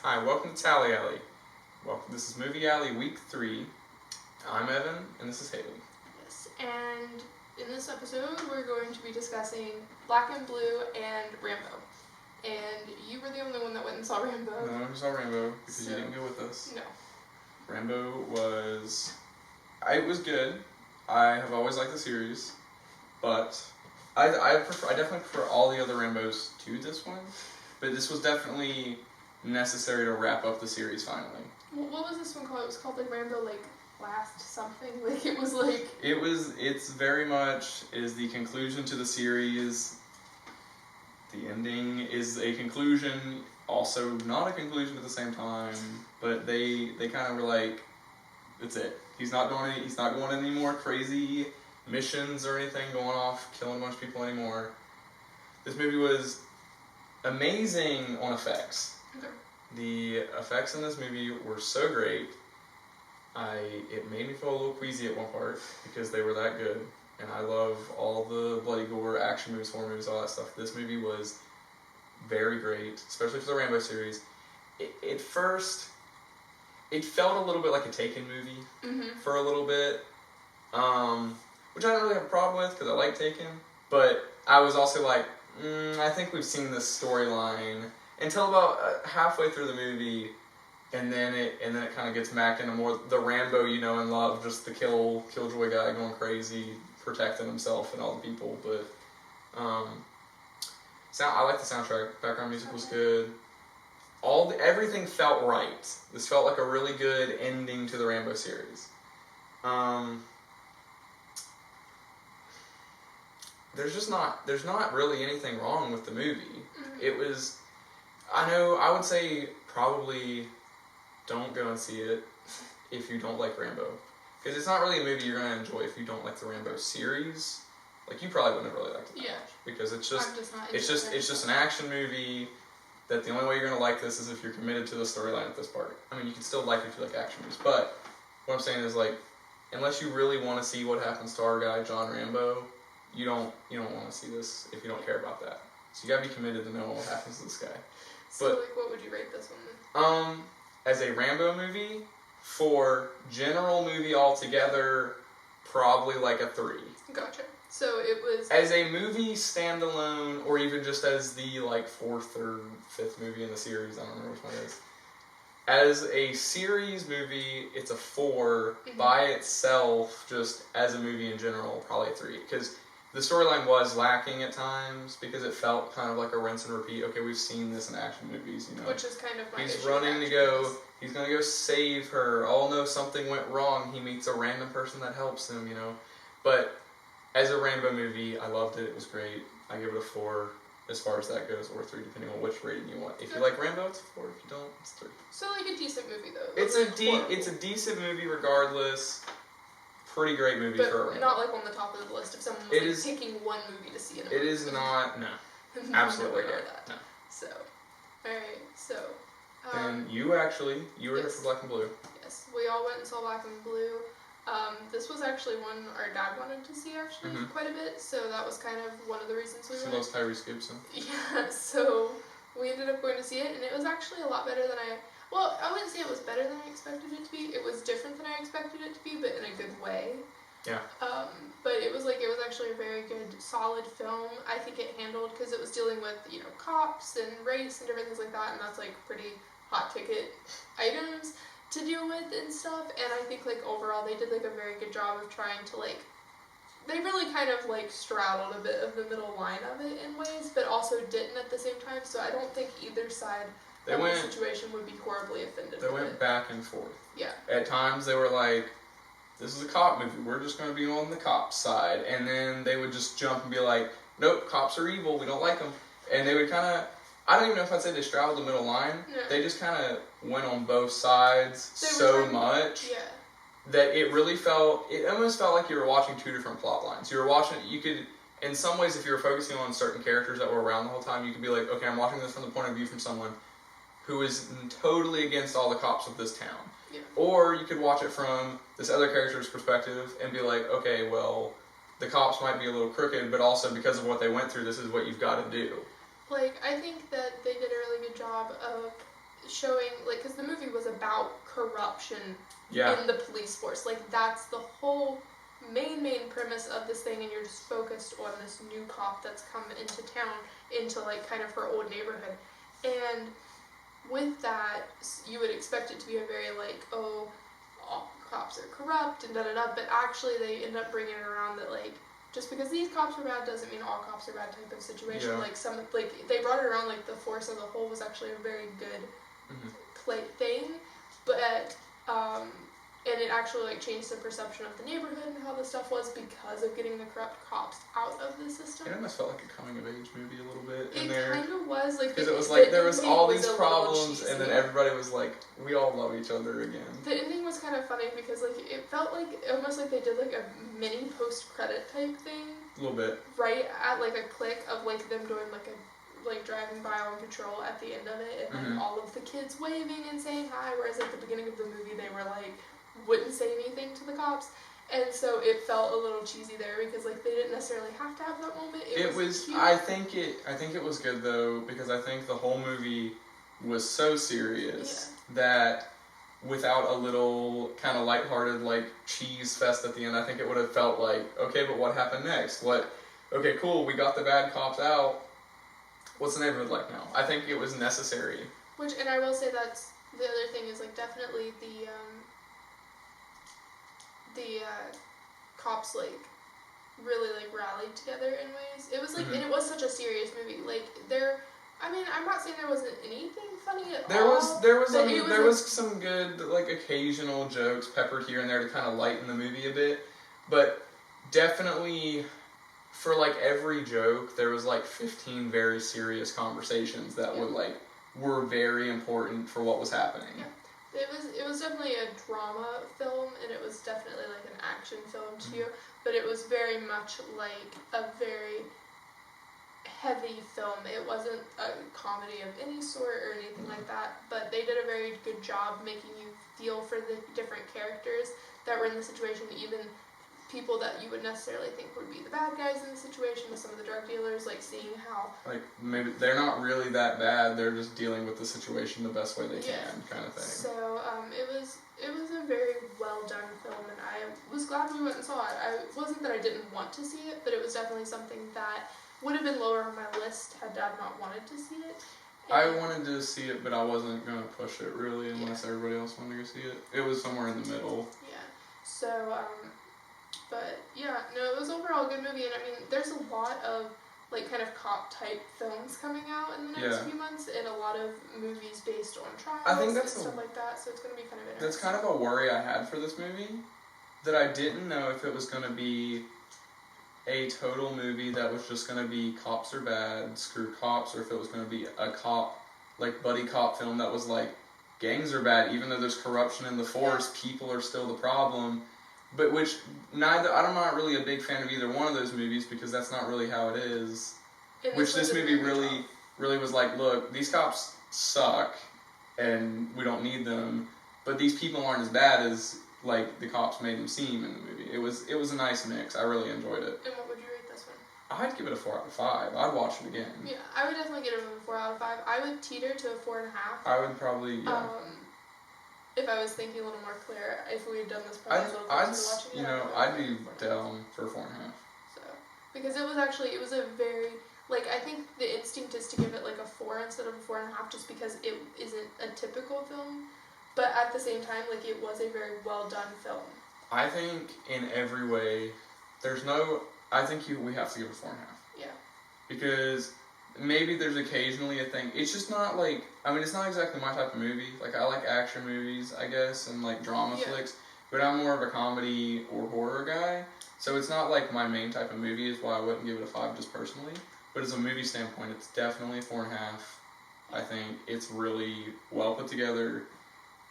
Hi, welcome to Tally Alley. Welcome. This is Movie Alley Week 3. I'm Evan, and this is Haley. Yes, and in this episode, we're going to be discussing Black and Blue and Rambo. And you were the only one that went and saw Rambo. No, I saw Rambo because you didn't go with us. No. Rambo it was good. I have always liked the series, but I definitely prefer all the other Rambos to this one. But this was definitely necessary to wrap up the series finally. Well, what was this one called? It was called Rambo Last something. It was like. It's very much is the conclusion to the series. The ending is a conclusion, also not a conclusion at the same time. But they kind of were like, that's it. He's not going any more crazy missions or anything, going off killing a bunch of people anymore. This movie was amazing on effects. Okay. The effects in this movie were so great. It made me feel a little queasy at one part because they were that good. And I love all the bloody gore, action movies, horror movies, all that stuff. This movie was very great, especially for the Rambo series. At first, it felt a little bit like a Taken movie for a little bit, which I don't really have a problem with because I like Taken. But I was also like, I think we've seen this storyline until about halfway through the movie, and then it kind of gets back into more the Rambo you know and love, just the killjoy guy going crazy, protecting himself and all the people. But I like the soundtrack. Background music was good. Everything felt right. This felt like a really good ending to the Rambo series. There's not really anything wrong with the movie. It was, I would say probably don't go and see it if you don't like Rambo. Because it's not really a movie you're going to enjoy if you don't like the Rambo series. Like, you probably wouldn't have really liked it that much. Because it's just an action movie that the only way you're going to like this is if you're committed to the storyline at this part. I mean, you can still like it if you like action movies. But what I'm saying is, like, unless you really want to see what happens to our guy, John Rambo, you don't want to see this if you don't care about that. So you got to be committed to know what happens to this guy. So, what would you rate this one? As a Rambo movie, for general movie altogether, probably like a 3. Gotcha. So it was... As a movie standalone, or even just as the 4th or 5th movie in the series, I don't remember which one it is. As a series movie, it's a 4. By itself, just as a movie in general, probably a 3. Because the storyline was lacking at times, because it felt kind of like a rinse and repeat. Okay, we've seen this in action movies, you know. Which is kind of my He's running to go... He's going to go save her. Oh no, something went wrong. He meets a random person that helps him, you know. But as a Rambo movie, I loved it. It was great. I give it a 4 as far as that goes, or 3 depending on which rating you want. If you like Rambo, it's a 4. If you don't, it's 3. So a decent movie though. It's a decent movie regardless. Pretty great movie for a Rambo. Not on the top of the list if someone was picking one movie to see in a movie. It is not, no. Absolutely not. That. No. So, alright, so... and you were here for Black and Blue. Yes, we all went and saw Black and Blue. This was actually one our dad wanted to see quite a bit, so that was kind of one of the reasons we went. So loves Tyrese Gibson. Yeah, so we ended up going to see it, and it was actually a lot better than I wouldn't say it was better than I expected it to be. It was different than I expected it to be, but in a good way. Yeah. But it was actually a very good, solid film. I think it handled, because it was dealing with, cops and race and different things like that, and that's pretty hot ticket items to deal with and stuff. And I think overall they did a very good job of trying to they really kind of straddled a bit of the middle line of it in ways, but also didn't at the same time. So I don't think either side of the situation would be horribly offended. They went back and forth. Yeah. At times they were like, this is a cop movie, we're just going to be on the cop side. And then they would just jump and be like, nope, cops are evil, we don't like them. And they would kind of, I don't even know if I'd say they straddled the middle line. No. They just kind of went on both sides so much that it almost felt like you were watching 2 different plot lines. You could, in some ways, if you were focusing on certain characters that were around the whole time, you could be like, okay, I'm watching this from the point of view from someone who is totally against all the cops of this town. Yeah. Or you could watch it from this other character's perspective and be like, okay, well, the cops might be a little crooked, but also because of what they went through, this is what you've got to do. I think that they did a really good job of showing, like, because the movie was about corruption Yeah. in the police force. Like, that's the whole main premise of this thing, and you're just focused on this new cop that's come into town, into, like, kind of her old neighborhood. And with that, you would expect it to be a very, like, oh, all cops are corrupt and da-da-da, but actually they end up bringing it around that, like, just because these cops are bad doesn't mean all cops are bad type of situation. Yeah. Like, they brought it around, like, the force as a whole was actually a very good thing, but, and it actually, like, changed the perception of the neighborhood and how the stuff was because of getting the corrupt cops out of the system. It almost felt like a coming-of-age movie a little bit in it there. It kind of was, like... Because it was like, there was all was these problems, and then everybody was like, we all love each other again. The ending was kind of funny because, like, it felt like, almost like they did, like, a mini post-credit type thing. A little bit. Right at, like, a click of, like, them doing, like, driving by on patrol at the end of it, and, like, all of the kids waving and saying hi, whereas at the beginning of the movie they were, like, wouldn't say anything to the cops. And so it felt a little cheesy there because, like, they didn't necessarily have to have that moment. It was cute. I think it was good though, because I think the whole movie was so serious that without a little kind of lighthearted, like, cheese fest at the end, I think it would have felt like, okay, but what happened next? Okay, cool, we got the bad cops out. What's the neighborhood like now? I think it was necessary. And I will say that's the other thing is, like, definitely the cops, like, really, like, rallied together in ways. It was, like, and it was such a serious movie. Like, I'm not saying there wasn't anything funny at all. There was some good, like, occasional jokes peppered here and there to kind of lighten the movie a bit. But definitely, for, like, every joke, there was, like, 15 very serious conversations that were very important for what was happening. Yeah. It was definitely a drama film, and it was definitely, like, an action film too, but it was very much like a very heavy film. It wasn't a comedy of any sort or anything like that, but they did a very good job making you feel for the different characters that were in the situation, even people that you would necessarily think would be the bad guys in the situation, with some of the drug dealers, like, seeing how... Like, maybe they're not really that bad, they're just dealing with the situation the best way they can, kind of thing. So, it was a very well done film, and I was glad we went and saw it. It wasn't that I didn't want to see it, but it was definitely something that would have been lower on my list had Dad not wanted to see it. And I wanted to see it, but I wasn't going to push it, really, unless everybody else wanted to go see it. It was somewhere in the middle. Yeah. So, but, yeah, no, it was overall a good movie, and I mean, there's a lot of, like, kind of cop-type films coming out in the next few months, and a lot of movies based on trials and stuff like that, so it's going to be kind of interesting. That's kind of a worry I had for this movie, that I didn't know if it was going to be a total movie that was just going to be cops are bad, screw cops, or if it was going to be a cop, like, buddy cop film that was like, gangs are bad, even though there's corruption in the force, people are still the problem. But I'm not really a big fan of either one of those movies, because that's not really how it is. Which this movie really was like, look, these cops suck, and we don't need them, but these people aren't as bad as, like, the cops made them seem in the movie. It was a nice mix. I really enjoyed it. And what would you rate this one? I'd give it a 4 out of 5. I'd watch it again. Yeah, I would definitely give it a 4 out of 5. I would teeter to a 4.5. I would probably, if I was thinking a little more clear, if we had done this probably a little closer to watching it. I'd be down for 4.5. So, because it was a very, like, I think the instinct is to give it, like, a 4 instead of a 4.5, just because it isn't a typical film, but at the same time, like, it was a very well done film. I think in every way, we have to give it 4.5. Yeah. Because maybe there's occasionally a thing. It's just not like, it's not exactly my type of movie. Like, I like action movies, I guess, and, like, drama flicks. But I'm more of a comedy or horror guy. So it's not, like, my main type of movie, is why I wouldn't give it a 5 just personally. But as a movie standpoint, it's definitely a 4.5. I think it's really well put together.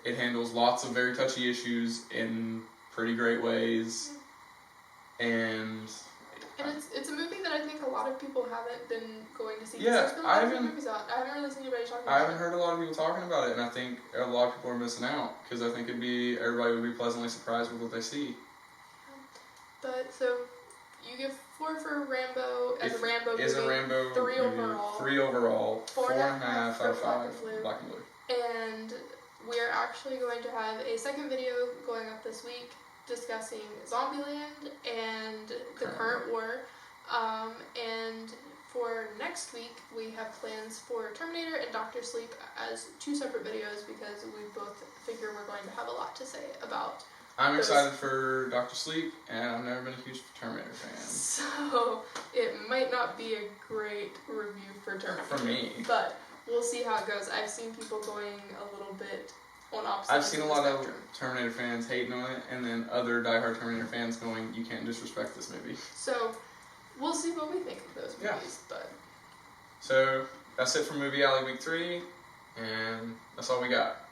It handles lots of very touchy issues in pretty great ways. And it's a movie that I think a lot of people haven't been going to see. Yeah, I haven't really seen anybody talking about it. I haven't heard a lot of people talking about it, and I think a lot of people are missing out, because I think everybody would be pleasantly surprised with what they see. But, so, you give 4 for Rambo as a Rambo movie. Is a Rambo 3 movie. overall. 3 3 overall, 4.5 out of 5, Blue. Black and Blue. And we're actually going to have a second video going up this week discussing Zombieland and the current war. And for next week, we have plans for Terminator and Doctor Sleep as 2 separate videos because we both figure we're going to have a lot to say about. I'm excited for Doctor Sleep, and I've never been a huge Terminator fan. So it might not be a great review for Terminator. For me. But we'll see how it goes. I've seen people going a little bit on opposite I've seen a lot spectrum. of Terminator fans hating on it, and then other diehard Terminator fans going, you can't disrespect this movie. So we'll see what we think of those movies. But so that's it for Movie Alley Week 3, and that's all we got.